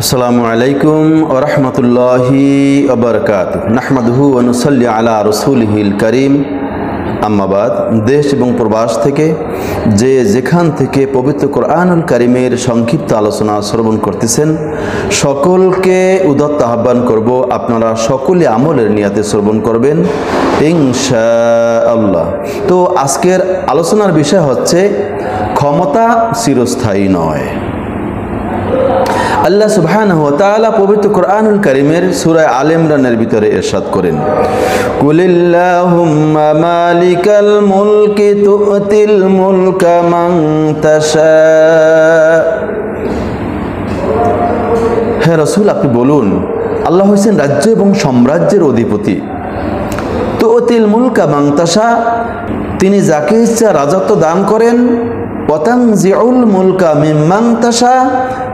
আসসালামু আলাইকুম ওয়া রাহমাতুল্লাহি ওয়া বারাকাতুহু নাহমাদুহু ওয়া নুসাল্লি আলা রাসূলিহিল কারীম আম্মা বাদ। দেশ এবং প্রবাস থেকে যে যেখান থেকে পবিত্র কোরআনুল কারীমের সংক্ষিপ্ত আলোচনা শ্রবণ করতেছেন সকলকে উদাত্ত আহ্বান করব, আপনারা সকলে আমলের নিয়াতে শ্রবণ করবেন ইনশাআল্লাহ। তো আজকের আলোচনার বিষয় হচ্ছে ক্ষমতা চিরস্থায়ী নয়। আল্লাহ সুবহানাহু ওয়া তাআলা পবিত্র কোরআনুল কারীমের সূরা আলে ইমরানের ভিতরে ইরশাদ করেন, কুলিল্লাহুম্মা মালিকাল মুলকি তুতিল মুলকা মান তাশা। হে রাসূল, আপনি বলুন আল্লাহ হচ্ছেন রাজ্য এবং সাম্রাজ্যের অধিপতি। তুতিল মুলকা মান তাশা, তিনি যাকে ইচ্ছা রাজত্ব দান করেন। ওয়াতানজিউল মুলকা মিম্মান তাশা,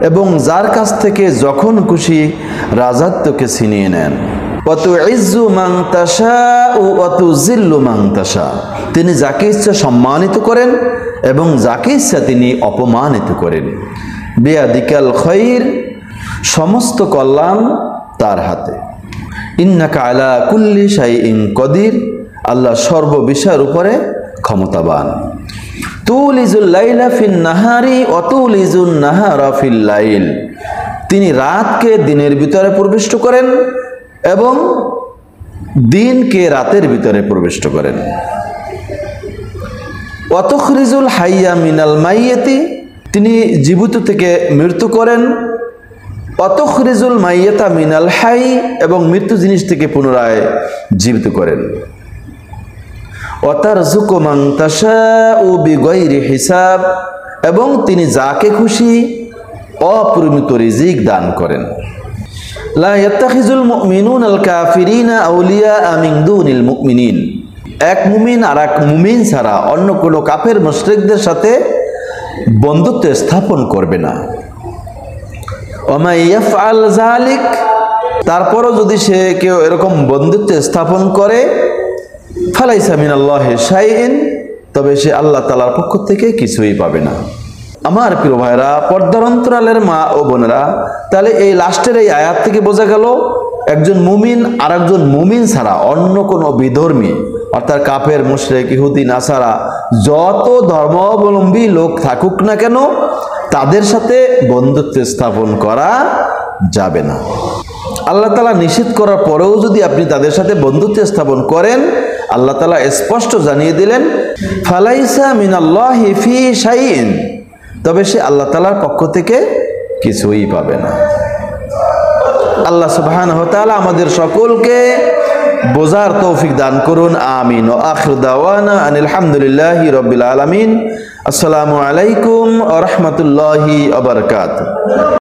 এবং যার কাছ থেকে যখন খুশি রাজত্বকে ছিনিয়ে নেন। ওয়াতুইজ্জু মান তাশা ওয়া তুযিল্লু মান তাশা, তিনি যাকে ইচ্ছা সম্মানিত করেন এবং যাকে ইচ্ছা তিনি অপমানিত করেন। বিয়াদিকাল খায়র, সমস্ত কল্যাণ তার হাতে। ইন্নাকা আলা কুল্লি শাইইন কদির, আল্লাহ সর্ব বিষয়ের উপরে ক্ষমতাবান। তুলিজুল লাইলা ফিন নাহারি ওয়া তুলিজুন নাহারা ফিল লাইল, তিনি রাতকে দিনের ভিতরে প্রবিষ্ট করেন এবং দিনকে রাতের ভিতরে প্রবিষ্ট করেন। ওয়া তুখরিজুল হাইয়া মিনাল মাইয়াতি, তিনি জীবিত থেকে মৃত্যু করেন। ওয়া তুখরিজুল মাইয়াতা মিনাল হাই, এবং মৃত্যু জিনিস থেকে পুনরায় জীবিত করেন। ওয়াতারযুকু মান তাশাউ বিগাইরি হিসাব, এবং তিনি যাকে খুশি অপরিমিত রিজিক দান করেন। লা ইয়াত্তাখিজুল মুমিনুনাল কাফিরিনা আউলিয়া মিন দুনিল মুমিনিন, এক মুমিন আর এক মুমিন ছাড়া অন্য কোনো কাফের মুশরিকদের সাথে বন্ধুত্ব স্থাপন করবে না। ওয়া মা ইয়াফআল যালিক, তারপরও যদি সে কেউ এরকম বন্ধুত্ব স্থাপন করে, ফালাইসা মিনাল্লাহি শাইইন, তবে সে আল্লাহ তাআলার পক্ষ থেকে কিছুই পাবে না। আমার প্রিয় ভাইরা, পর্দার অন্তরালের মা ও বোনেরা, তাহলে এই লাস্টের এই আয়াত থেকে বোঝা গেল একজন মুমিন আর একজন মুমিন ছাড়া অন্য কোনো বিধর্মী অর্থাৎ কাফের মুশরিক ইহুদি নাসারা যত ধর্মাবলম্বী লোক থাকুক না কেন তাদের সাথে বন্ধুত্ব স্থাপন করা যাবে না। আল্লাহ তাআলা নিষেধ করার পরেও যদি আপনি তাদের সাথে বন্ধুত্ব স্থাপন করেন, আল্লাহ তাআলা স্পষ্ট জানিয়ে দিলেন ফালাইসা মিনাল্লাহি ফি শাইইন, তবে সে আল্লাহ তাআলার পক্ষ থেকে কিছুই পাবে না। আল্লাহ সুবহানাহু ওয়া তাআলা আমাদের সকলকে বোঝার তৌফিক দান করুন, আমিন। ওয়া আখিরু দাওয়ানা আনিল হামদুলিল্লাহি রাব্বিল আলামিন। আসসালামু আলাইকুম ওয়া রাহমাতুল্লাহি ওয়া বারাকাতুহু।